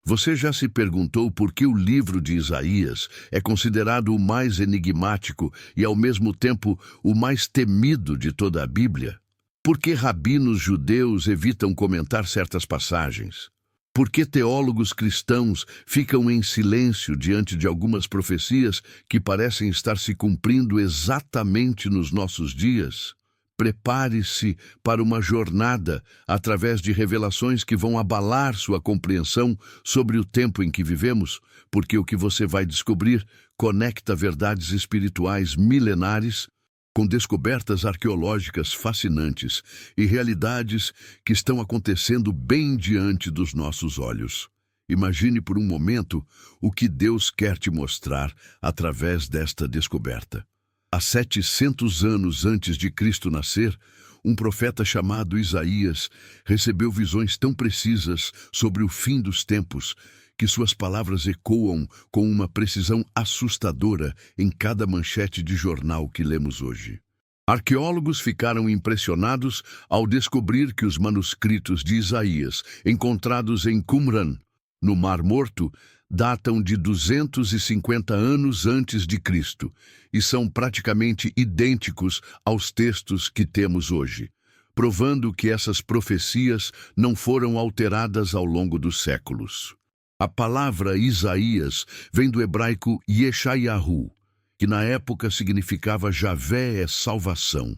Você já se perguntou por que o livro de Isaías é considerado o mais enigmático e, ao mesmo tempo, o mais temido de toda a Bíblia? Por que rabinos judeus evitam comentar certas passagens? Por que teólogos cristãos ficam em silêncio diante de algumas profecias que parecem estar se cumprindo exatamente nos nossos dias? Prepare-se para uma jornada através de revelações que vão abalar sua compreensão sobre o tempo em que vivemos, porque o que você vai descobrir conecta verdades espirituais milenares com descobertas arqueológicas fascinantes e realidades que estão acontecendo bem diante dos nossos olhos. Imagine por um momento o que Deus quer te mostrar através desta descoberta. Há 700 anos antes de Cristo nascer, um profeta chamado Isaías recebeu visões tão precisas sobre o fim dos tempos que suas palavras ecoam com uma precisão assustadora em cada manchete de jornal que lemos hoje. Arqueólogos ficaram impressionados ao descobrir que os manuscritos de Isaías, encontrados em Qumran, no Mar Morto, datam de 250 anos antes de Cristo e são praticamente idênticos aos textos que temos hoje, provando que essas profecias não foram alteradas ao longo dos séculos. A palavra Isaías vem do hebraico Yeshayahu, que na época significava Javé é salvação.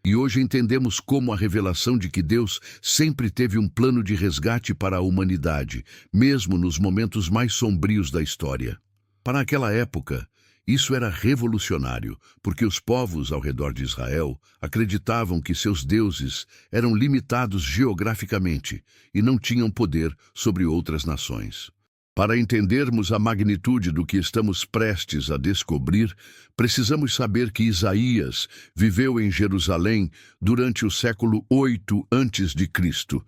E hoje entendemos como a revelação de que Deus sempre teve um plano de resgate para a humanidade, mesmo nos momentos mais sombrios da história. Para aquela época, isso era revolucionário, porque os povos ao redor de Israel acreditavam que seus deuses eram limitados geograficamente e não tinham poder sobre outras nações. Para entendermos a magnitude do que estamos prestes a descobrir, precisamos saber que Isaías viveu em Jerusalém durante o século 8 a.C.,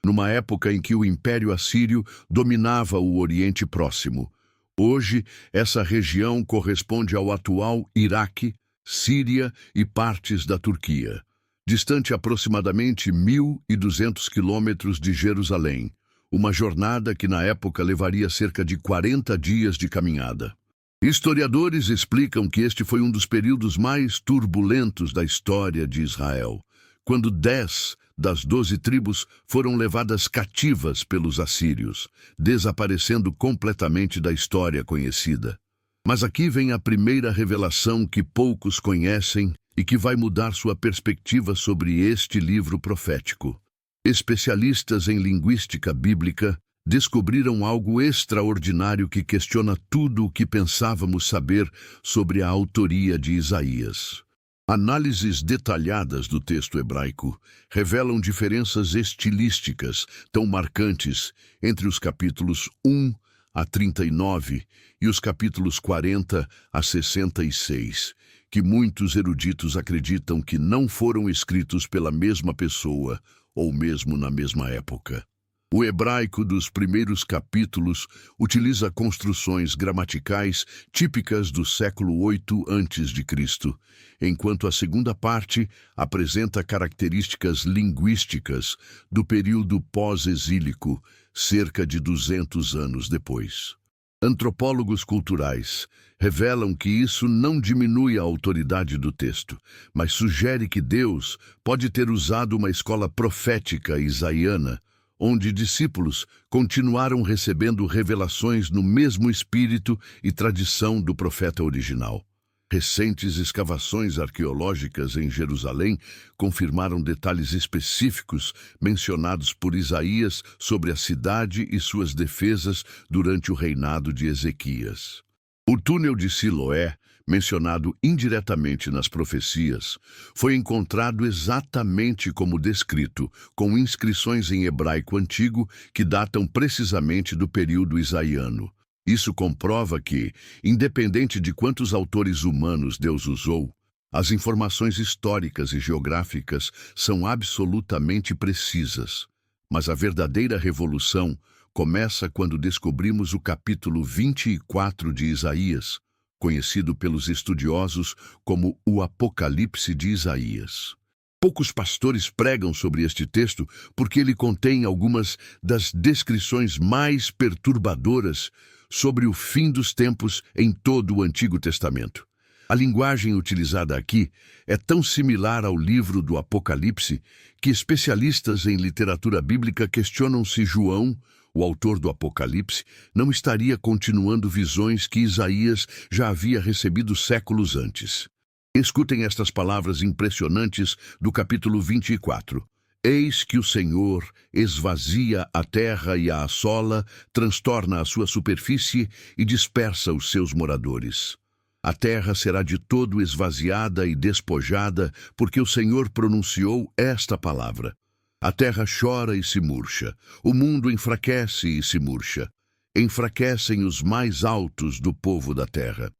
numa época em que o Império Assírio dominava o Oriente Próximo. Hoje, essa região corresponde ao atual Iraque, Síria e partes da Turquia, distante aproximadamente 1.200 quilômetros de Jerusalém. Uma jornada que na época levaria cerca de 40 dias de caminhada. Historiadores explicam que este foi um dos períodos mais turbulentos da história de Israel, quando 10 das 12 tribos foram levadas cativas pelos assírios, desaparecendo completamente da história conhecida. Mas aqui vem a primeira revelação que poucos conhecem e que vai mudar sua perspectiva sobre este livro profético. Especialistas em linguística bíblica descobriram algo extraordinário que questiona tudo o que pensávamos saber sobre a autoria de Isaías. Análises detalhadas do texto hebraico revelam diferenças estilísticas tão marcantes entre os capítulos 1 a 39 e os capítulos 40 a 66, que muitos eruditos acreditam que não foram escritos pela mesma pessoa ou mesmo na mesma época. O hebraico dos primeiros capítulos utiliza construções gramaticais típicas do século 8 a.C., enquanto a segunda parte apresenta características linguísticas do período pós-exílico, cerca de 200 anos depois. Antropólogos culturais revelam que isso não diminui a autoridade do texto, mas sugere que Deus pode ter usado uma escola profética isaiana, onde discípulos continuaram recebendo revelações no mesmo espírito e tradição do profeta original. Recentes escavações arqueológicas em Jerusalém confirmaram detalhes específicos mencionados por Isaías sobre a cidade e suas defesas durante o reinado de Ezequias. O túnel de Siloé, mencionado indiretamente nas profecias, foi encontrado exatamente como descrito, com inscrições em hebraico antigo que datam precisamente do período isaiano. Isso comprova que, independente de quantos autores humanos Deus usou, as informações históricas e geográficas são absolutamente precisas. Mas a verdadeira revolução começa quando descobrimos o capítulo 24 de Isaías, conhecido pelos estudiosos como o Apocalipse de Isaías. Poucos pastores pregam sobre este texto porque ele contém algumas das descrições mais perturbadoras sobre o fim dos tempos em todo o Antigo Testamento. A linguagem utilizada aqui é tão similar ao livro do Apocalipse que especialistas em literatura bíblica questionam se João, o autor do Apocalipse, não estaria continuando visões que Isaías já havia recebido séculos antes. Escutem estas palavras impressionantes do capítulo 24. Eis que o Senhor esvazia a terra e a assola, transtorna a sua superfície e dispersa os seus moradores. A terra será de todo esvaziada e despojada, porque o Senhor pronunciou esta palavra. A terra chora e se murcha, o mundo enfraquece e se murcha. Enfraquecem os mais altos do povo da terra.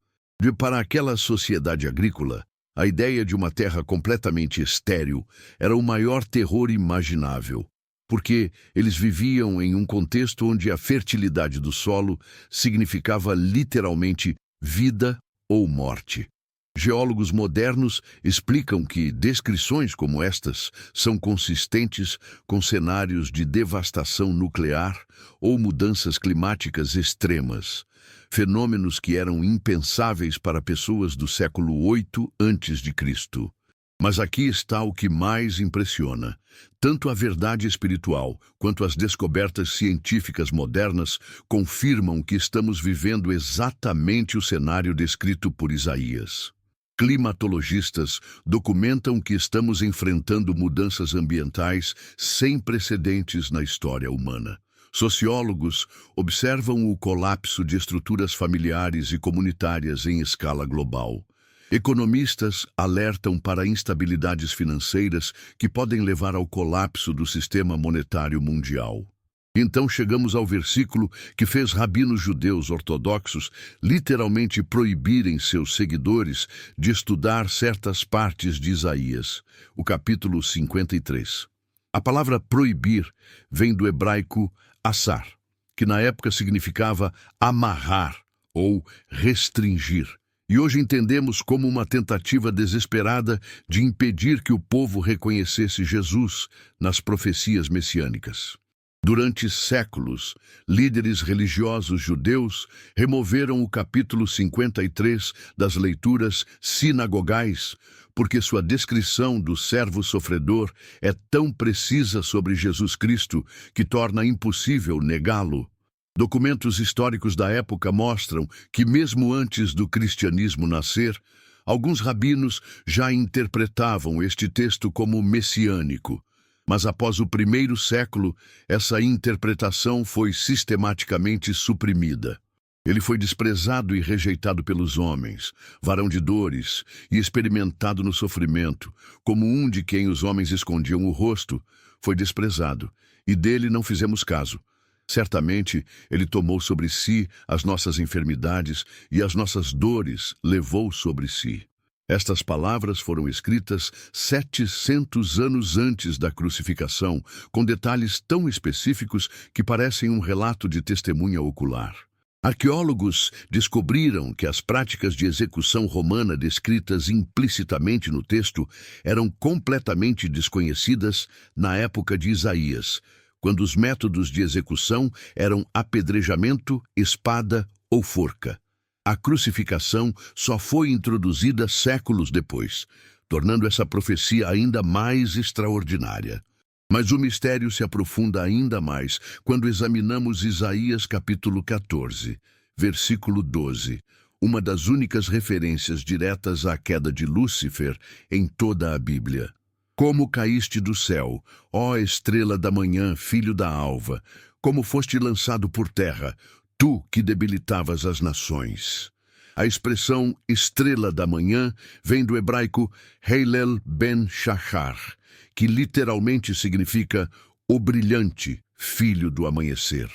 Para aquela sociedade agrícola, a ideia de uma terra completamente estéril era o maior terror imaginável, porque eles viviam em um contexto onde a fertilidade do solo significava literalmente vida ou morte. Geólogos modernos explicam que descrições como estas são consistentes com cenários de devastação nuclear ou mudanças climáticas extremas, fenômenos que eram impensáveis para pessoas do século VIII a.C. Mas aqui está o que mais impressiona. Tanto a verdade espiritual quanto as descobertas científicas modernas confirmam que estamos vivendo exatamente o cenário descrito por Isaías. Climatologistas documentam que estamos enfrentando mudanças ambientais sem precedentes na história humana. Sociólogos observam o colapso de estruturas familiares e comunitárias em escala global. Economistas alertam para instabilidades financeiras que podem levar ao colapso do sistema monetário mundial. Então chegamos ao versículo que fez rabinos judeus ortodoxos literalmente proibirem seus seguidores de estudar certas partes de Isaías, o capítulo 53. A palavra proibir vem do hebraico assar, que na época significava amarrar ou restringir. E hoje entendemos como uma tentativa desesperada de impedir que o povo reconhecesse Jesus nas profecias messiânicas. Durante séculos, líderes religiosos judeus removeram o capítulo 53 das leituras sinagogais, porque sua descrição do servo sofredor é tão precisa sobre Jesus Cristo que torna impossível negá-lo. Documentos históricos da época mostram que, mesmo antes do cristianismo nascer, alguns rabinos já interpretavam este texto como messiânico. Mas após o primeiro século, essa interpretação foi sistematicamente suprimida. Ele foi desprezado e rejeitado pelos homens, varão de dores e experimentado no sofrimento, como um de quem os homens escondiam o rosto, foi desprezado, e dele não fizemos caso. Certamente, ele tomou sobre si as nossas enfermidades e as nossas dores levou sobre si. Estas palavras foram escritas 700 anos antes da crucificação, com detalhes tão específicos que parecem um relato de testemunha ocular. Arqueólogos descobriram que as práticas de execução romana descritas implicitamente no texto eram completamente desconhecidas na época de Isaías, quando os métodos de execução eram apedrejamento, espada ou forca. A crucificação só foi introduzida séculos depois, tornando essa profecia ainda mais extraordinária. Mas o mistério se aprofunda ainda mais quando examinamos Isaías capítulo 14, versículo 12, uma das únicas referências diretas à queda de Lúcifer em toda a Bíblia. Como caíste do céu, ó estrela da manhã, filho da alva, como foste lançado por terra, tu que debilitavas as nações. A expressão estrela da manhã vem do hebraico Heilel ben Shachar, que literalmente significa o brilhante filho do amanhecer.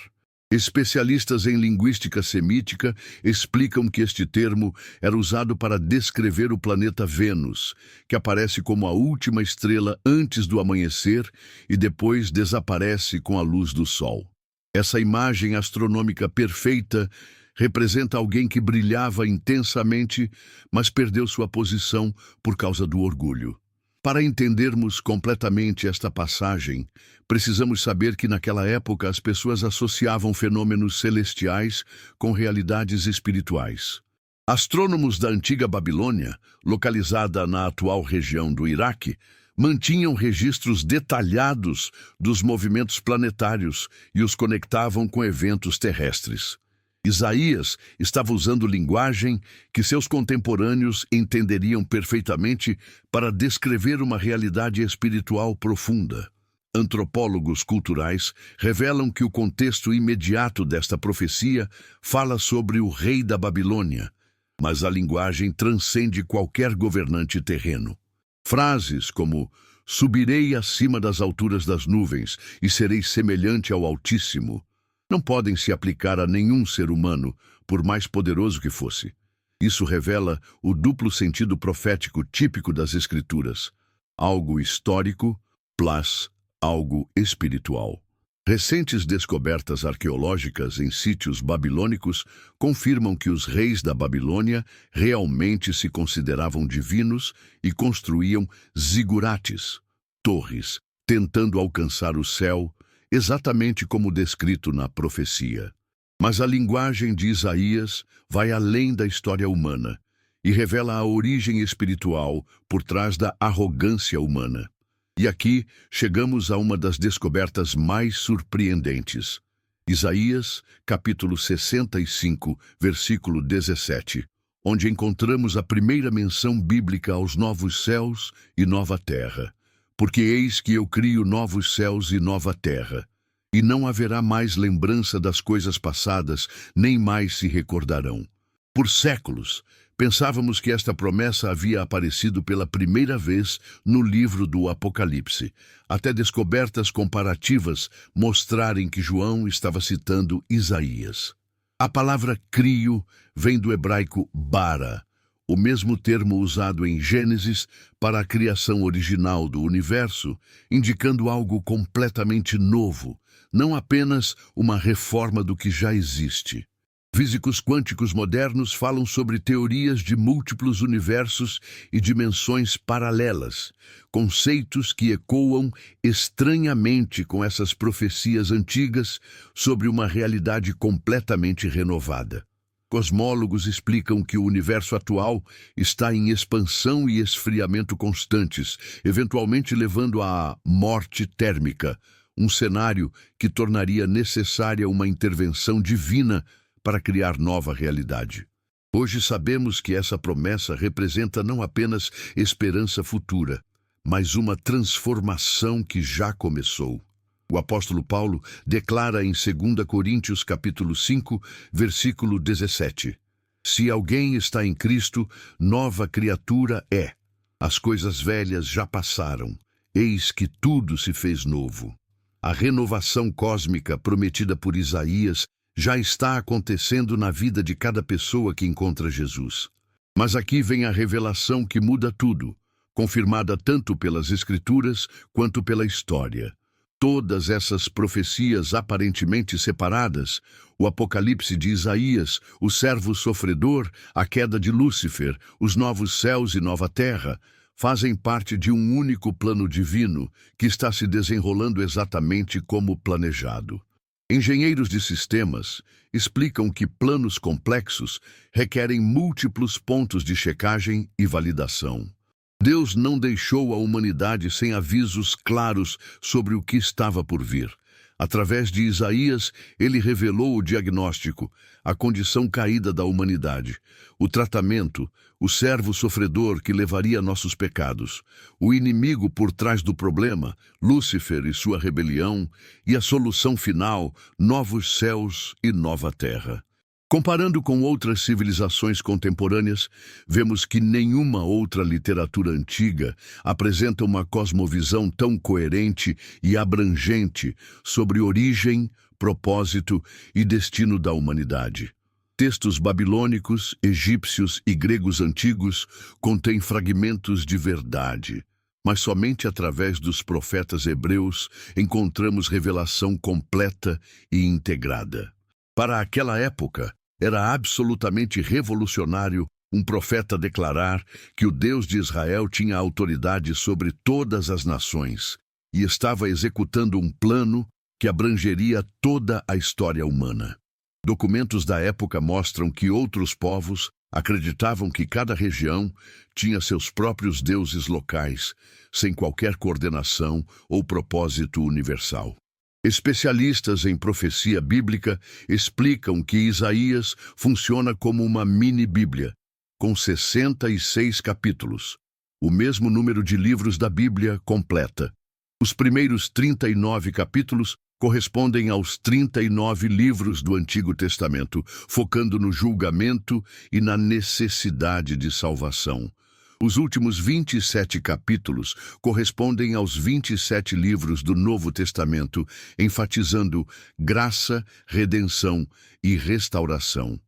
Especialistas em linguística semítica explicam que este termo era usado para descrever o planeta Vênus, que aparece como a última estrela antes do amanhecer e depois desaparece com a luz do sol. Essa imagem astronômica perfeita representa alguém que brilhava intensamente, mas perdeu sua posição por causa do orgulho. Para entendermos completamente esta passagem, precisamos saber que naquela época as pessoas associavam fenômenos celestiais com realidades espirituais. Astrônomos da antiga Babilônia, localizada na atual região do Iraque, mantinham registros detalhados dos movimentos planetários e os conectavam com eventos terrestres. Isaías estava usando linguagem que seus contemporâneos entenderiam perfeitamente para descrever uma realidade espiritual profunda. Antropólogos culturais revelam que o contexto imediato desta profecia fala sobre o rei da Babilônia, mas a linguagem transcende qualquer governante terreno. Frases como "subirei acima das alturas das nuvens e serei semelhante ao Altíssimo" não podem se aplicar a nenhum ser humano, por mais poderoso que fosse. Isso revela o duplo sentido profético típico das Escrituras: algo histórico plus algo espiritual. Recentes descobertas arqueológicas em sítios babilônicos confirmam que os reis da Babilônia realmente se consideravam divinos e construíam zigurates, torres, tentando alcançar o céu, exatamente como descrito na profecia. Mas a linguagem de Isaías vai além da história humana e revela a origem espiritual por trás da arrogância humana. E aqui chegamos a uma das descobertas mais surpreendentes. Isaías, capítulo 65, versículo 17, onde encontramos a primeira menção bíblica aos novos céus e nova terra. Porque eis que eu crio novos céus e nova terra, e não haverá mais lembrança das coisas passadas, nem mais se recordarão. Por séculos, pensávamos que esta promessa havia aparecido pela primeira vez no livro do Apocalipse, até descobertas comparativas mostrarem que João estava citando Isaías. A palavra crio vem do hebraico bara, o mesmo termo usado em Gênesis para a criação original do universo, indicando algo completamente novo, não apenas uma reforma do que já existe. Físicos quânticos modernos falam sobre teorias de múltiplos universos e dimensões paralelas, conceitos que ecoam estranhamente com essas profecias antigas sobre uma realidade completamente renovada. Cosmólogos explicam que o universo atual está em expansão e esfriamento constantes, eventualmente levando à morte térmica, um cenário que tornaria necessária uma intervenção divina para criar nova realidade. Hoje sabemos que essa promessa representa não apenas esperança futura, mas uma transformação que já começou. O apóstolo Paulo declara em 2 Coríntios capítulo 5, versículo 17: Se alguém está em Cristo, nova criatura é. As coisas velhas já passaram, eis que tudo se fez novo. A renovação cósmica prometida por Isaías já está acontecendo na vida de cada pessoa que encontra Jesus. Mas aqui vem a revelação que muda tudo, confirmada tanto pelas Escrituras quanto pela história. Todas essas profecias aparentemente separadas, o Apocalipse de Isaías, o servo sofredor, a queda de Lúcifer, os novos céus e nova terra, fazem parte de um único plano divino que está se desenrolando exatamente como planejado. Engenheiros de sistemas explicam que planos complexos requerem múltiplos pontos de checagem e validação. Deus não deixou a humanidade sem avisos claros sobre o que estava por vir. Através de Isaías, ele revelou o diagnóstico, a condição caída da humanidade, o tratamento, o servo sofredor que levaria nossos pecados, o inimigo por trás do problema, Lúcifer e sua rebelião, e a solução final, novos céus e nova terra. Comparando com outras civilizações contemporâneas, vemos que nenhuma outra literatura antiga apresenta uma cosmovisão tão coerente e abrangente sobre origem, propósito e destino da humanidade. Textos babilônicos, egípcios e gregos antigos contêm fragmentos de verdade, mas somente através dos profetas hebreus encontramos revelação completa e integrada. Para aquela época, era absolutamente revolucionário um profeta declarar que o Deus de Israel tinha autoridade sobre todas as nações e estava executando um plano que abrangeria toda a história humana. Documentos da época mostram que outros povos acreditavam que cada região tinha seus próprios deuses locais, sem qualquer coordenação ou propósito universal. Especialistas em profecia bíblica explicam que Isaías funciona como uma mini-bíblia, com 66 capítulos, o mesmo número de livros da Bíblia completa. Os primeiros 39 capítulos correspondem aos 39 livros do Antigo Testamento, focando no julgamento e na necessidade de salvação. Os últimos 27 capítulos correspondem aos 27 livros do Novo Testamento, enfatizando graça, redenção e restauração.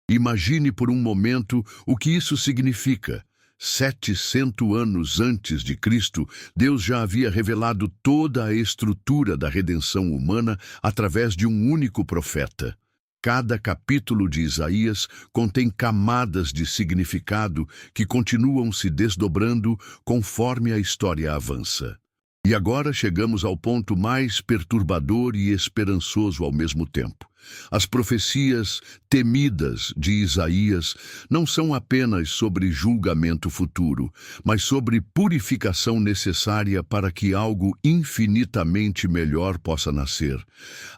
Imagine por um momento o que isso significa. 700 anos antes de Cristo, Deus já havia revelado toda a estrutura da redenção humana através de um único profeta. Cada capítulo de Isaías contém camadas de significado que continuam se desdobrando conforme a história avança. E agora chegamos ao ponto mais perturbador e esperançoso ao mesmo tempo. As profecias temidas de Isaías não são apenas sobre julgamento futuro, mas sobre purificação necessária para que algo infinitamente melhor possa nascer.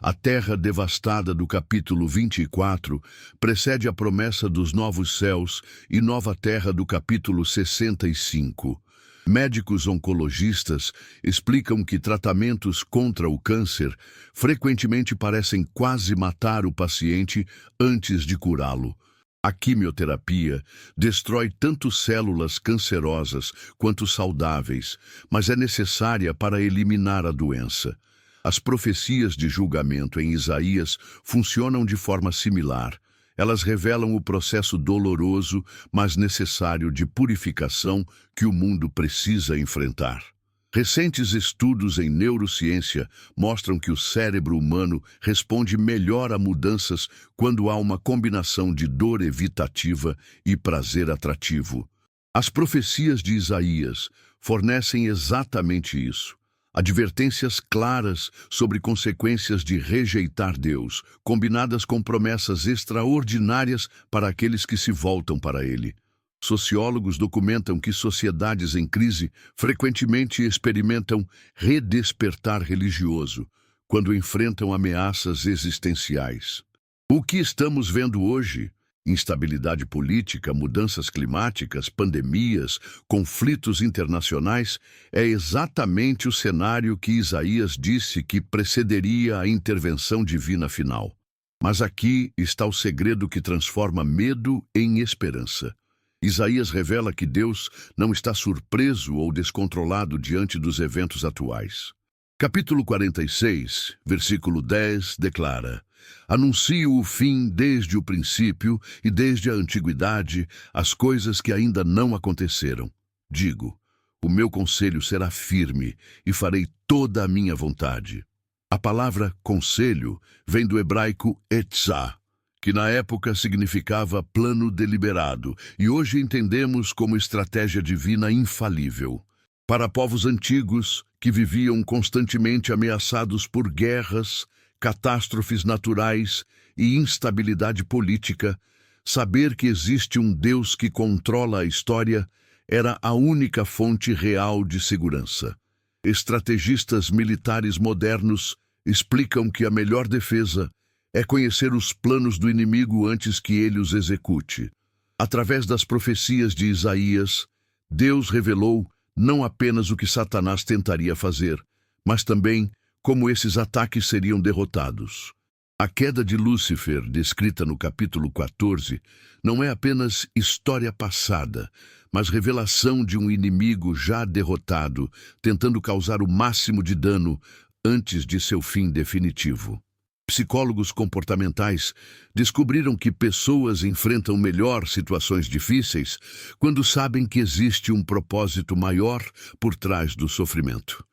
A terra devastada do capítulo 24 precede a promessa dos novos céus e nova terra do capítulo 65. Médicos oncologistas explicam que tratamentos contra o câncer frequentemente parecem quase matar o paciente antes de curá-lo. A quimioterapia destrói tanto células cancerosas quanto saudáveis, mas é necessária para eliminar a doença. As profecias de julgamento em Isaías funcionam de forma similar. Elas revelam o processo doloroso, mas necessário de purificação que o mundo precisa enfrentar. Recentes estudos em neurociência mostram que o cérebro humano responde melhor a mudanças quando há uma combinação de dor evitativa e prazer atrativo. As profecias de Isaías fornecem exatamente isso. Advertências claras sobre consequências de rejeitar Deus, combinadas com promessas extraordinárias para aqueles que se voltam para Ele. Sociólogos documentam que sociedades em crise frequentemente experimentam redespertar religioso, quando enfrentam ameaças existenciais. O que estamos vendo hoje? Instabilidade política, mudanças climáticas, pandemias, conflitos internacionais, é exatamente o cenário que Isaías disse que precederia a intervenção divina final. Mas aqui está o segredo que transforma medo em esperança. Isaías revela que Deus não está surpreso ou descontrolado diante dos eventos atuais. Capítulo 46, versículo 10, declara: Anuncio o fim desde o princípio e desde a antiguidade, as coisas que ainda não aconteceram. Digo, o meu conselho será firme e farei toda a minha vontade. A palavra conselho vem do hebraico etzá, que na época significava plano deliberado, e hoje entendemos como estratégia divina infalível. Para povos antigos, que viviam constantemente ameaçados por guerras, catástrofes naturais e instabilidade política, saber que existe um Deus que controla a história era a única fonte real de segurança. Estrategistas militares modernos explicam que a melhor defesa é conhecer os planos do inimigo antes que ele os execute. Através das profecias de Isaías, Deus revelou não apenas o que Satanás tentaria fazer, mas também como esses ataques seriam derrotados. A queda de Lúcifer, descrita no capítulo 14, não é apenas história passada, mas revelação de um inimigo já derrotado, tentando causar o máximo de dano antes de seu fim definitivo. Psicólogos comportamentais descobriram que pessoas enfrentam melhor situações difíceis quando sabem que existe um propósito maior por trás do sofrimento.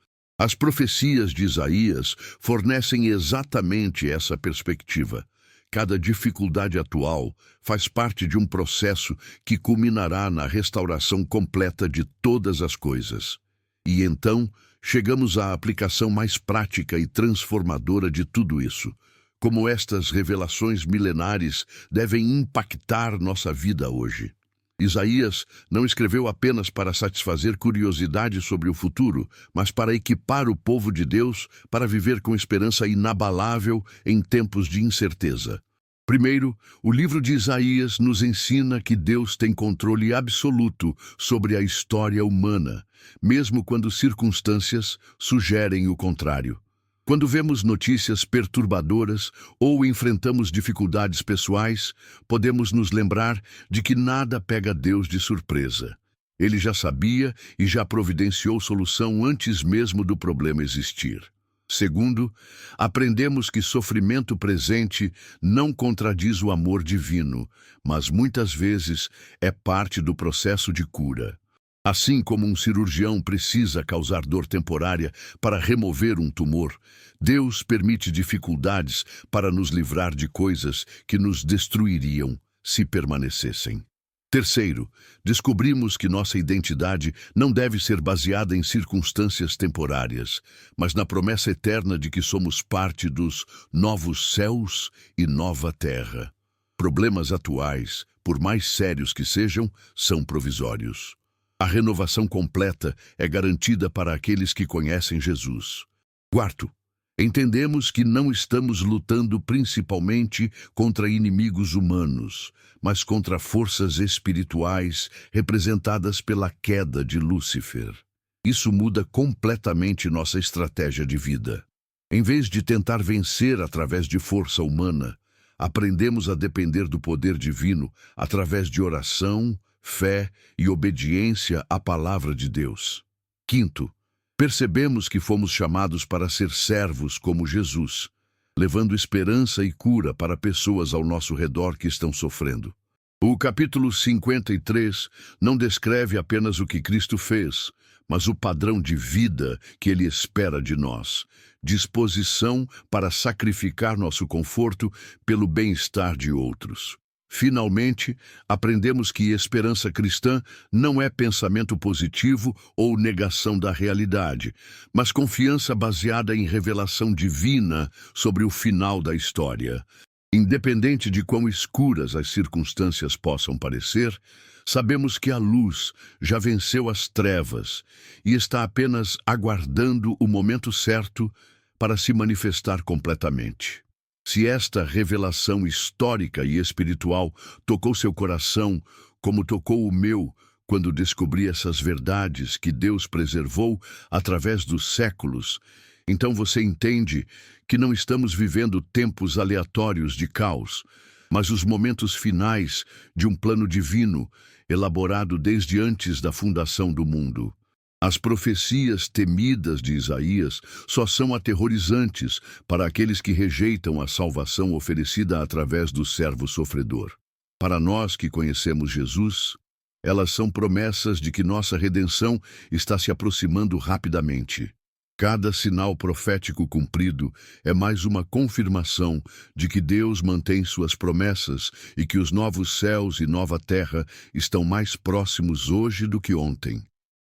As profecias de Isaías fornecem exatamente essa perspectiva. Cada dificuldade atual faz parte de um processo que culminará na restauração completa de todas as coisas. E então, chegamos à aplicação mais prática e transformadora de tudo isso. Como estas revelações milenares devem impactar nossa vida hoje. Isaías não escreveu apenas para satisfazer curiosidade sobre o futuro, mas para equipar o povo de Deus para viver com esperança inabalável em tempos de incerteza. Primeiro, o livro de Isaías nos ensina que Deus tem controle absoluto sobre a história humana, mesmo quando circunstâncias sugerem o contrário. Quando vemos notícias perturbadoras ou enfrentamos dificuldades pessoais, podemos nos lembrar de que nada pega Deus de surpresa. Ele já sabia e já providenciou solução antes mesmo do problema existir. Segundo, aprendemos que sofrimento presente não contradiz o amor divino, mas muitas vezes é parte do processo de cura. Assim como um cirurgião precisa causar dor temporária para remover um tumor, Deus permite dificuldades para nos livrar de coisas que nos destruiriam se permanecessem. Terceiro, descobrimos que nossa identidade não deve ser baseada em circunstâncias temporárias, mas na promessa eterna de que somos parte dos novos céus e nova terra. Problemas atuais, por mais sérios que sejam, são provisórios. A renovação completa é garantida para aqueles que conhecem Jesus. Quarto, entendemos que não estamos lutando principalmente contra inimigos humanos, mas contra forças espirituais representadas pela queda de Lúcifer. Isso muda completamente nossa estratégia de vida. Em vez de tentar vencer através de força humana, aprendemos a depender do poder divino através de oração, fé e obediência à palavra de Deus. Quinto, percebemos que fomos chamados para ser servos como Jesus, levando esperança e cura para pessoas ao nosso redor que estão sofrendo. O capítulo 53 não descreve apenas o que Cristo fez, mas o padrão de vida que Ele espera de nós, disposição para sacrificar nosso conforto pelo bem-estar de outros. Finalmente, aprendemos que esperança cristã não é pensamento positivo ou negação da realidade, mas confiança baseada em revelação divina sobre o final da história. Independente de quão escuras as circunstâncias possam parecer, sabemos que a luz já venceu as trevas e está apenas aguardando o momento certo para se manifestar completamente. Se esta revelação histórica e espiritual tocou seu coração, como tocou o meu, quando descobri essas verdades que Deus preservou através dos séculos, então você entende que não estamos vivendo tempos aleatórios de caos, mas os momentos finais de um plano divino, elaborado desde antes da fundação do mundo. As profecias temidas de Isaías só são aterrorizantes para aqueles que rejeitam a salvação oferecida através do servo sofredor. Para nós que conhecemos Jesus, elas são promessas de que nossa redenção está se aproximando rapidamente. Cada sinal profético cumprido é mais uma confirmação de que Deus mantém suas promessas e que os novos céus e nova terra estão mais próximos hoje do que ontem.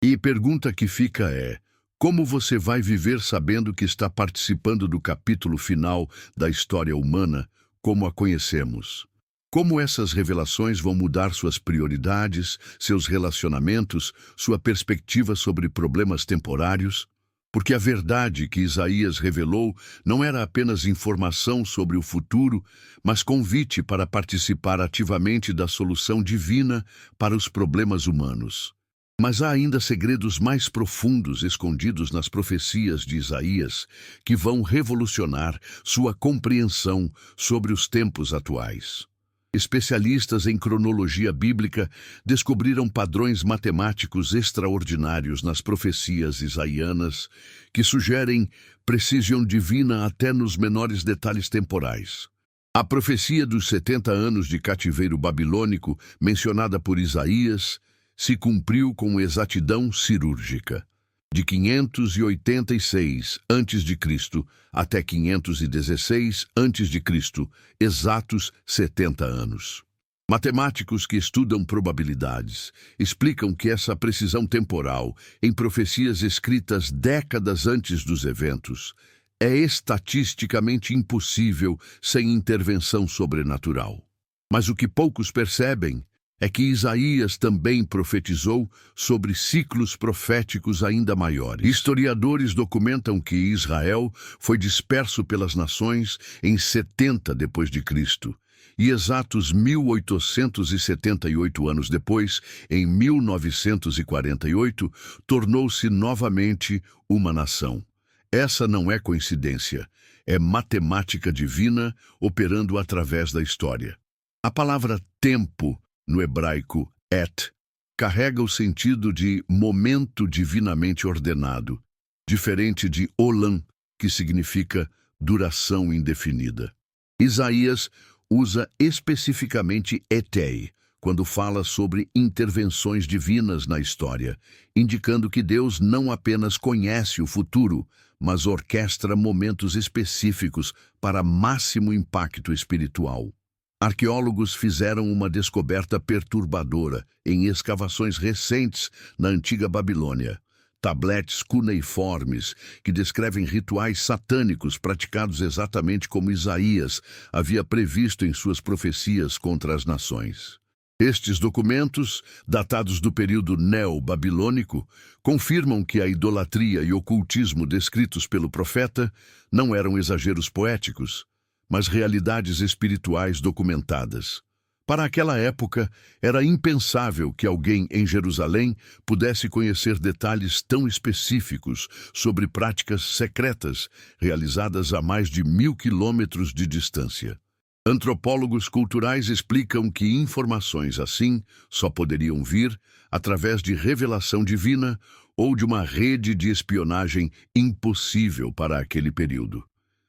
E a pergunta que fica é: como você vai viver sabendo que está participando do capítulo final da história humana, como a conhecemos? Como essas revelações vão mudar suas prioridades, seus relacionamentos, sua perspectiva sobre problemas temporários? Porque a verdade que Isaías revelou não era apenas informação sobre o futuro, mas convite para participar ativamente da solução divina para os problemas humanos. Mas há ainda segredos mais profundos escondidos nas profecias de Isaías que vão revolucionar sua compreensão sobre os tempos atuais. Especialistas em cronologia bíblica descobriram padrões matemáticos extraordinários nas profecias isaianas que sugerem precisão divina até nos menores detalhes temporais. A profecia dos 70 anos de cativeiro babilônico, mencionada por Isaías, se cumpriu com exatidão cirúrgica. de 586 a.C. até 516 a.C., exatos 70 anos. Matemáticos que estudam probabilidades explicam que essa precisão temporal em profecias escritas décadas antes dos eventos é estatisticamente impossível sem intervenção sobrenatural. Mas o que poucos percebem é que Isaías também profetizou sobre ciclos proféticos ainda maiores. Historiadores documentam que Israel foi disperso pelas nações em 70 d.C., e exatos 1878 anos depois, em 1948, tornou-se novamente uma nação. Essa não é coincidência, é matemática divina operando através da história. A palavra tempo, no hebraico et, carrega o sentido de momento divinamente ordenado, diferente de olam, que significa duração indefinida. Isaías usa especificamente etei, quando fala sobre intervenções divinas na história, indicando que Deus não apenas conhece o futuro, mas orquestra momentos específicos para máximo impacto espiritual. Arqueólogos fizeram uma descoberta perturbadora em escavações recentes na antiga Babilônia. Tabletes cuneiformes que descrevem rituais satânicos praticados exatamente como Isaías havia previsto em suas profecias contra as nações. Estes documentos, datados do período neo-babilônico, confirmam que a idolatria e ocultismo descritos pelo profeta não eram exageros poéticos, mas realidades espirituais documentadas. Para aquela época, era impensável que alguém em Jerusalém pudesse conhecer detalhes tão específicos sobre práticas secretas realizadas a mais de 1000 quilômetros de distância. Antropólogos culturais explicam que informações assim só poderiam vir através de revelação divina ou de uma rede de espionagem impossível para aquele período.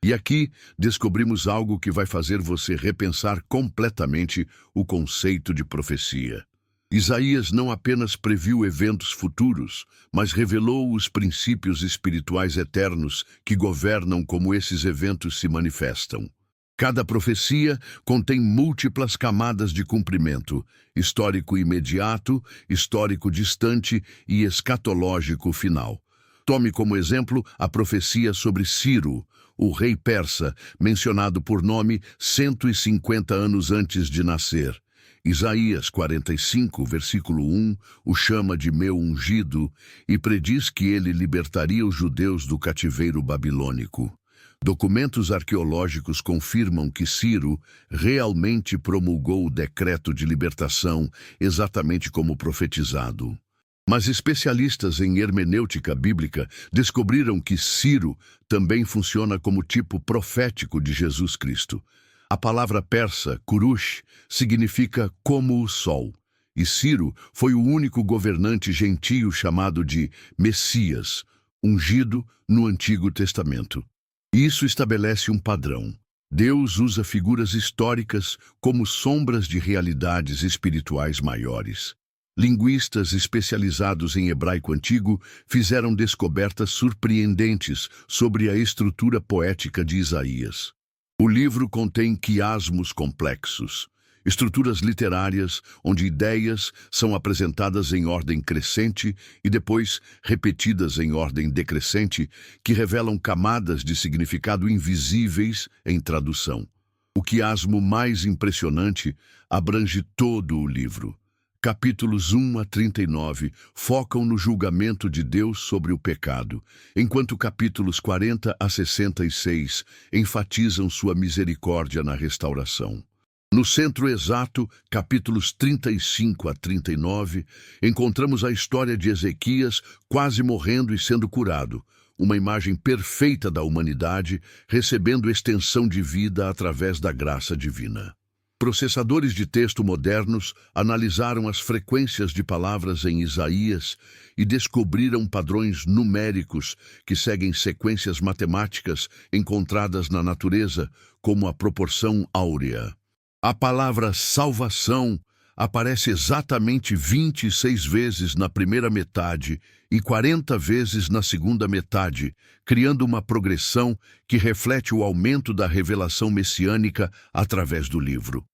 E aqui descobrimos algo que vai fazer você repensar completamente o conceito de profecia. Isaías não apenas previu eventos futuros, mas revelou os princípios espirituais eternos que governam como esses eventos se manifestam. Cada profecia contém múltiplas camadas de cumprimento: histórico imediato, histórico distante e escatológico final. Tome como exemplo a profecia sobre Ciro, o rei persa, mencionado por nome 150 anos antes de nascer. Isaías 45, versículo 1, o chama de meu ungido e prediz que ele libertaria os judeus do cativeiro babilônico. Documentos arqueológicos confirmam que Ciro realmente promulgou o decreto de libertação, exatamente como profetizado. Mas especialistas em hermenêutica bíblica descobriram que Ciro também funciona como tipo profético de Jesus Cristo. A palavra persa, kurush, significa como o sol, e Ciro foi o único governante gentio chamado de Messias, ungido no Antigo Testamento. Isso estabelece um padrão. Deus usa figuras históricas como sombras de realidades espirituais maiores. Linguistas especializados em hebraico antigo fizeram descobertas surpreendentes sobre a estrutura poética de Isaías. O livro contém quiasmos complexos, estruturas literárias onde ideias são apresentadas em ordem crescente e depois repetidas em ordem decrescente, que revelam camadas de significado invisíveis em tradução. O quiasmo mais impressionante abrange todo o livro. Capítulos 1 a 39 focam no julgamento de Deus sobre o pecado, enquanto capítulos 40 a 66 enfatizam sua misericórdia na restauração. No centro exato, capítulos 35 a 39, encontramos a história de Ezequias quase morrendo e sendo curado, uma imagem perfeita da humanidade recebendo extensão de vida através da graça divina. Processadores de texto modernos analisaram as frequências de palavras em Isaías e descobriram padrões numéricos que seguem sequências matemáticas encontradas na natureza, como a proporção áurea. A palavra salvação aparece exatamente 26 vezes na primeira metade e 40 vezes na segunda metade, criando uma progressão que reflete o aumento da revelação messiânica através do livro.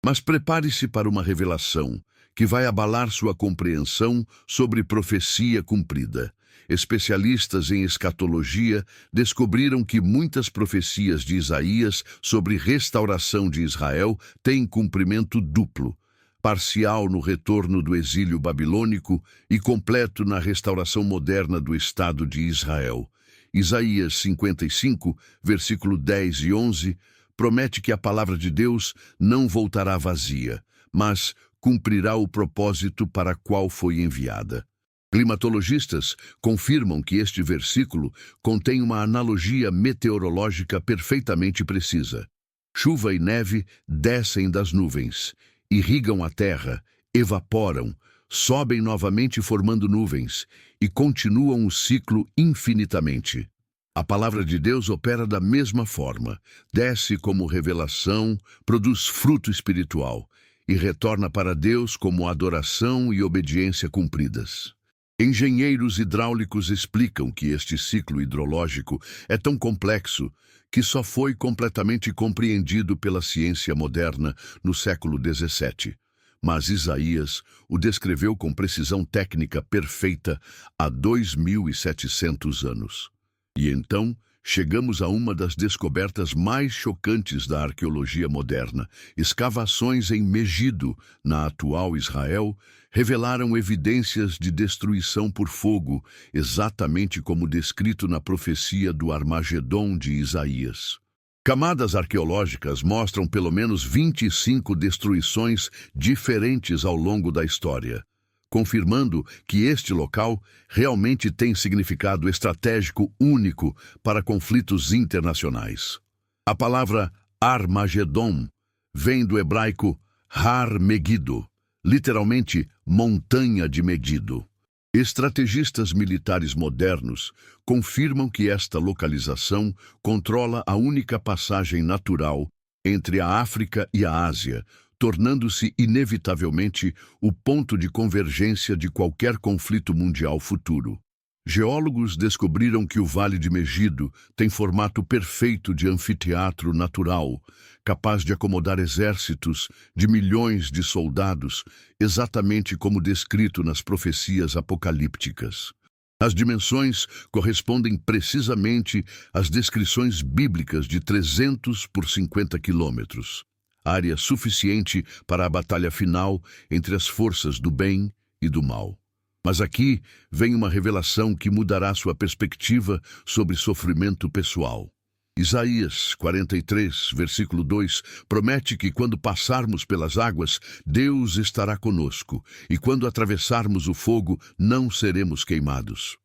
Mas prepare-se para uma revelação que vai abalar sua compreensão sobre profecia cumprida. Especialistas em escatologia descobriram que muitas profecias de Isaías sobre restauração de Israel têm cumprimento duplo, parcial no retorno do exílio babilônico e completo na restauração moderna do Estado de Israel. Isaías 55, versículo 10 e 11, promete que a palavra de Deus não voltará vazia, mas cumprirá o propósito para qual foi enviada. Climatologistas confirmam que este versículo contém uma analogia meteorológica perfeitamente precisa. Chuva e neve descem das nuvens, irrigam a terra, evaporam, sobem novamente formando nuvens e continuam o ciclo infinitamente. A palavra de Deus opera da mesma forma, desce como revelação, produz fruto espiritual e retorna para Deus como adoração e obediência cumpridas. Engenheiros hidráulicos explicam que este ciclo hidrológico é tão complexo que só foi completamente compreendido pela ciência moderna no século XVII. Mas Isaías o descreveu com precisão técnica perfeita há 2.700 anos. E então, chegamos a uma das descobertas mais chocantes da arqueologia moderna. Escavações em Megido, na atual Israel, revelaram evidências de destruição por fogo, exatamente como descrito na profecia do Armagedon de Isaías. Camadas arqueológicas mostram pelo menos 25 destruições diferentes ao longo da história, confirmando que este local realmente tem significado estratégico único para conflitos internacionais. A palavra Armagedon vem do hebraico Har Megido, literalmente montanha de Megido. Estrategistas militares modernos confirmam que esta localização controla a única passagem natural entre a África e a Ásia, tornando-se inevitavelmente o ponto de convergência de qualquer conflito mundial futuro. Geólogos descobriram que o Vale de Megido tem formato perfeito de anfiteatro natural, capaz de acomodar exércitos de milhões de soldados, exatamente como descrito nas profecias apocalípticas. As dimensões correspondem precisamente às descrições bíblicas de 300 por 50 quilômetros. Área suficiente para a batalha final entre as forças do bem e do mal. Mas aqui vem uma revelação que mudará sua perspectiva sobre sofrimento pessoal. Isaías 43, versículo 2, promete que quando passarmos pelas águas, Deus estará conosco, e quando atravessarmos o fogo, não seremos queimados.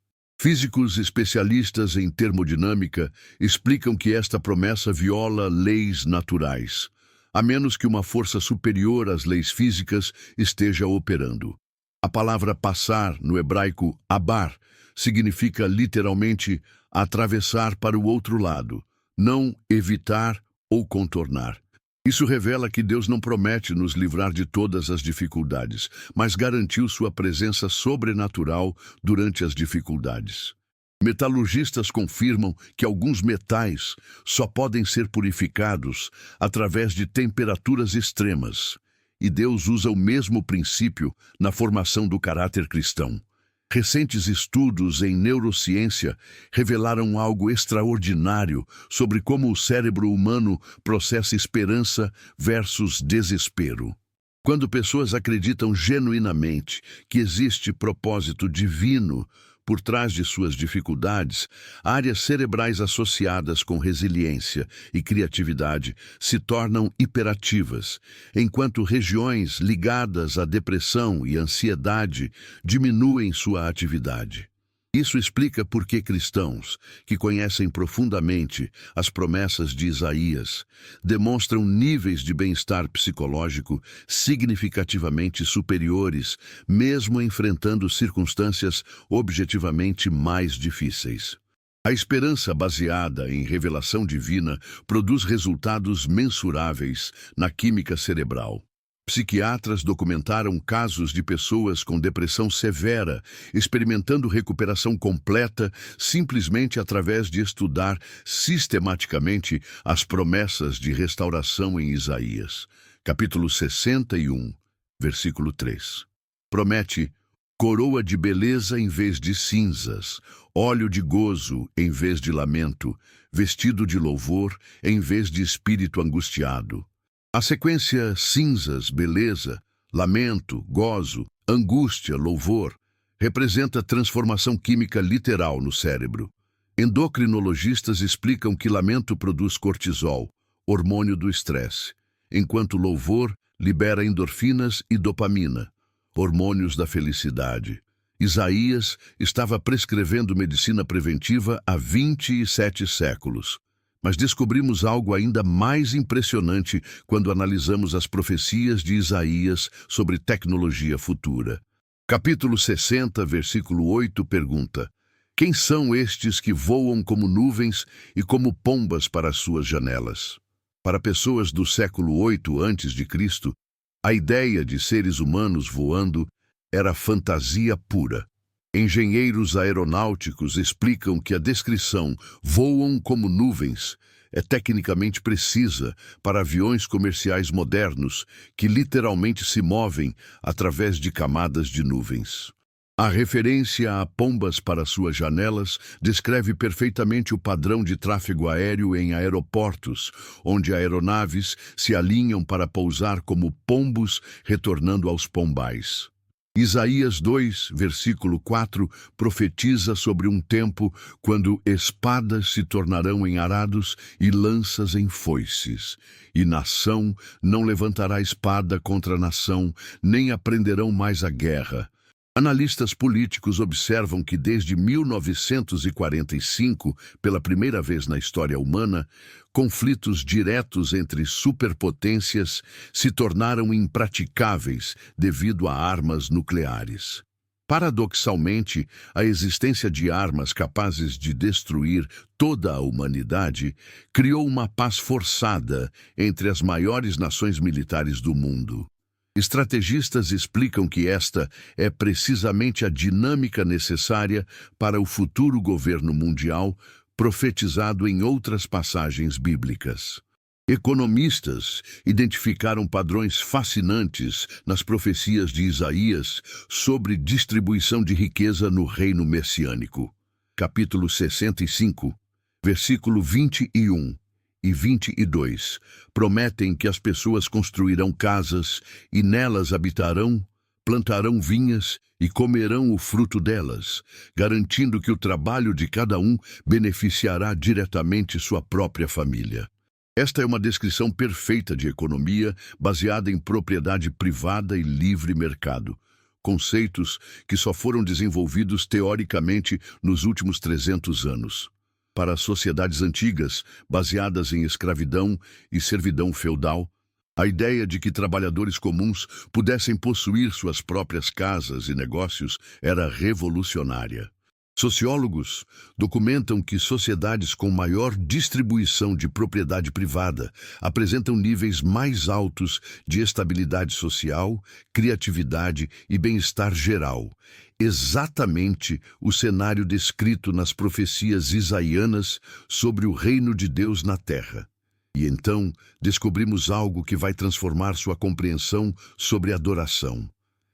Físicos especialistas em termodinâmica explicam que esta promessa viola leis naturais, a menos que uma força superior às leis físicas esteja operando. A palavra passar, no hebraico abar, significa literalmente atravessar para o outro lado, não evitar ou contornar. Isso revela que Deus não promete nos livrar de todas as dificuldades, mas garantiu sua presença sobrenatural durante as dificuldades. Metalurgistas confirmam que alguns metais só podem ser purificados através de temperaturas extremas, e Deus usa o mesmo princípio na formação do caráter cristão. Recentes estudos em neurociência revelaram algo extraordinário sobre como o cérebro humano processa esperança versus desespero. Quando pessoas acreditam genuinamente que existe propósito divino por trás de suas dificuldades, áreas cerebrais associadas com resiliência e criatividade se tornam hiperativas, enquanto regiões ligadas à depressão e ansiedade diminuem sua atividade. Isso explica por que cristãos, que conhecem profundamente as promessas de Isaías, demonstram níveis de bem-estar psicológico significativamente superiores, mesmo enfrentando circunstâncias objetivamente mais difíceis. A esperança baseada em revelação divina produz resultados mensuráveis na química cerebral. Psiquiatras documentaram casos de pessoas com depressão severa, experimentando recuperação completa simplesmente através de estudar sistematicamente as promessas de restauração em Isaías. Capítulo 61, versículo 3. Promete coroa de beleza em vez de cinzas, óleo de gozo em vez de lamento, vestido de louvor em vez de espírito angustiado. A sequência cinzas, beleza, lamento, gozo, angústia, louvor, representa transformação química literal no cérebro. Endocrinologistas explicam que lamento produz cortisol, hormônio do estresse, enquanto louvor libera endorfinas e dopamina, hormônios da felicidade. Isaías estava prescrevendo medicina preventiva há 27 séculos. Mas descobrimos algo ainda mais impressionante quando analisamos as profecias de Isaías sobre tecnologia futura. Capítulo 60, versículo 8 pergunta: quem são estes que voam como nuvens e como pombas para as suas janelas? Para pessoas do século 8 a.C., a ideia de seres humanos voando era fantasia pura. Engenheiros aeronáuticos explicam que a descrição "voam como nuvens" é tecnicamente precisa para aviões comerciais modernos que literalmente se movem através de camadas de nuvens. A referência a pombas para suas janelas descreve perfeitamente o padrão de tráfego aéreo em aeroportos, onde aeronaves se alinham para pousar como pombos retornando aos pombais. Isaías 2, versículo 4, profetiza sobre um tempo quando espadas se tornarão em arados e lanças em foices, e nação não levantará espada contra nação, nem aprenderão mais a guerra. Analistas políticos observam que desde 1945, pela primeira vez na história humana, conflitos diretos entre superpotências se tornaram impraticáveis devido a armas nucleares. Paradoxalmente, a existência de armas capazes de destruir toda a humanidade criou uma paz forçada entre as maiores nações militares do mundo. Estrategistas explicam que esta é precisamente a dinâmica necessária para o futuro governo mundial, profetizado em outras passagens bíblicas. Economistas identificaram padrões fascinantes nas profecias de Isaías sobre distribuição de riqueza no reino messiânico. Capítulo 65, versículo 21 e 22, prometem que as pessoas construirão casas e nelas habitarão, plantarão vinhas e comerão o fruto delas, garantindo que o trabalho de cada um beneficiará diretamente sua própria família. Esta é uma descrição perfeita de economia baseada em propriedade privada e livre mercado, conceitos que só foram desenvolvidos teoricamente nos últimos 300 anos. Para as sociedades antigas, baseadas em escravidão e servidão feudal, a ideia de que trabalhadores comuns pudessem possuir suas próprias casas e negócios era revolucionária. Sociólogos documentam que sociedades com maior distribuição de propriedade privada apresentam níveis mais altos de estabilidade social, criatividade e bem-estar geral, exatamente o cenário descrito nas profecias isaianas sobre o reino de Deus na terra. E então descobrimos algo que vai transformar sua compreensão sobre adoração.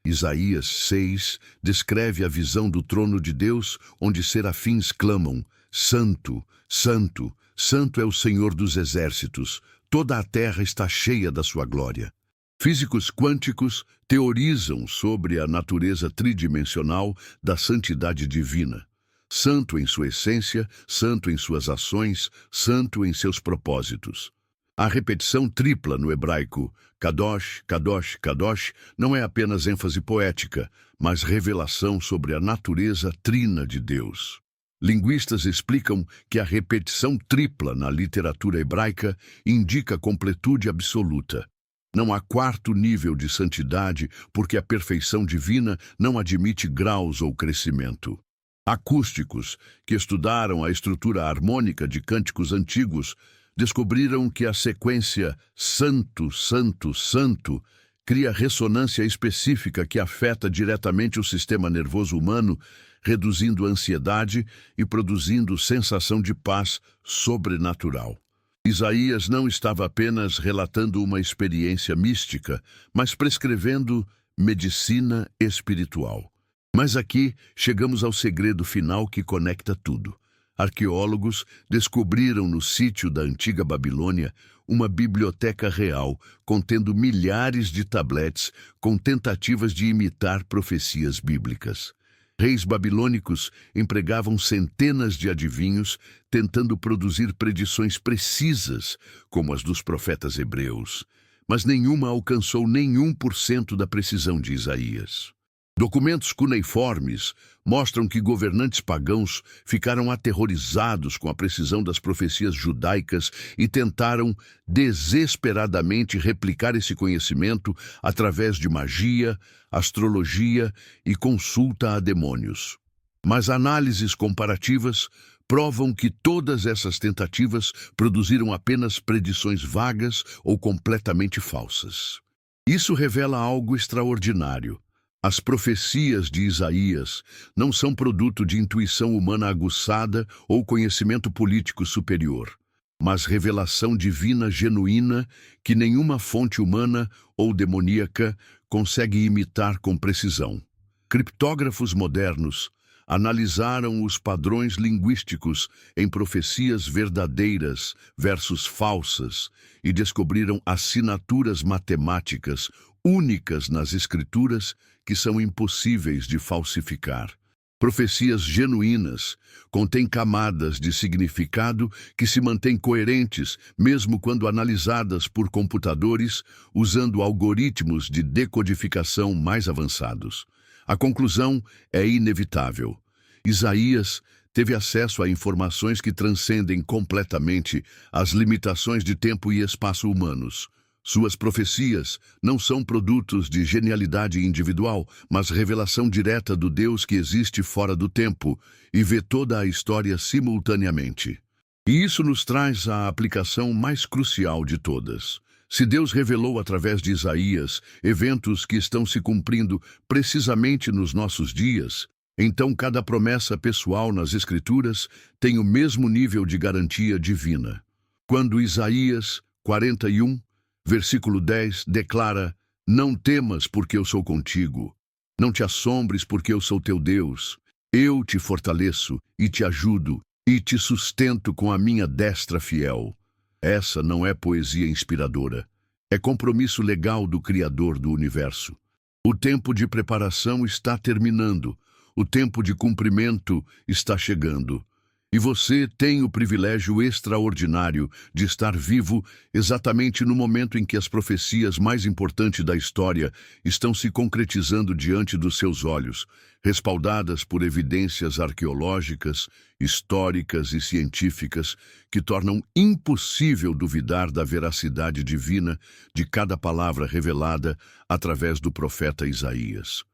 Isaías 6 descreve a visão do trono de Deus, onde serafins clamam: Santo, Santo, Santo é o Senhor dos exércitos, toda a terra está cheia da sua glória. Físicos quânticos teorizam sobre a natureza tridimensional da santidade divina. Santo em sua essência, santo em suas ações, santo em seus propósitos. A repetição tripla no hebraico, Kadosh, Kadosh, Kadosh, não é apenas ênfase poética, mas revelação sobre a natureza trina de Deus. Linguistas explicam que a repetição tripla na literatura hebraica indica completude absoluta. Não há quarto nível de santidade, porque a perfeição divina não admite graus ou crescimento. Acústicos, que estudaram a estrutura harmônica de cânticos antigos, descobriram que a sequência Santo, Santo, Santo cria ressonância específica que afeta diretamente o sistema nervoso humano, reduzindo a ansiedade e produzindo sensação de paz sobrenatural. Isaías não estava apenas relatando uma experiência mística, mas prescrevendo medicina espiritual. Mas aqui chegamos ao segredo final que conecta tudo. Arqueólogos descobriram no sítio da antiga Babilônia uma biblioteca real contendo milhares de tabletes com tentativas de imitar profecias bíblicas. Reis babilônicos empregavam centenas de adivinhos tentando produzir predições precisas, como as dos profetas hebreus, mas nenhuma alcançou nem 1% da precisão de Isaías. Documentos cuneiformes mostram que governantes pagãos ficaram aterrorizados com a precisão das profecias judaicas e tentaram desesperadamente replicar esse conhecimento através de magia, astrologia e consulta a demônios. Mas análises comparativas provam que todas essas tentativas produziram apenas predições vagas ou completamente falsas. Isso revela algo extraordinário. As profecias de Isaías não são produto de intuição humana aguçada ou conhecimento político superior, mas revelação divina genuína que nenhuma fonte humana ou demoníaca consegue imitar com precisão. Criptógrafos modernos analisaram os padrões linguísticos em profecias verdadeiras versus falsas e descobriram assinaturas matemáticas únicas nas Escrituras que são impossíveis de falsificar. Profecias genuínas contêm camadas de significado que se mantêm coerentes mesmo quando analisadas por computadores usando algoritmos de decodificação mais avançados. A conclusão é inevitável. Isaías teve acesso a informações que transcendem completamente as limitações de tempo e espaço humanos. Suas profecias não são produtos de genialidade individual, mas revelação direta do Deus que existe fora do tempo e vê toda a história simultaneamente. E isso nos traz a aplicação mais crucial de todas. Se Deus revelou através de Isaías eventos que estão se cumprindo precisamente nos nossos dias, então cada promessa pessoal nas Escrituras tem o mesmo nível de garantia divina. Quando Isaías 41, versículo 10, declara: "Não temas, porque eu sou contigo. Não te assombres, porque eu sou teu Deus. Eu te fortaleço e te ajudo e te sustento com a minha destra fiel." Essa não é poesia inspiradora. É compromisso legal do Criador do universo. O tempo de preparação está terminando. O tempo de cumprimento está chegando. E você tem o privilégio extraordinário de estar vivo exatamente no momento em que as profecias mais importantes da história estão se concretizando diante dos seus olhos, respaldadas por evidências arqueológicas, históricas e científicas que tornam impossível duvidar da veracidade divina de cada palavra revelada através do profeta Isaías.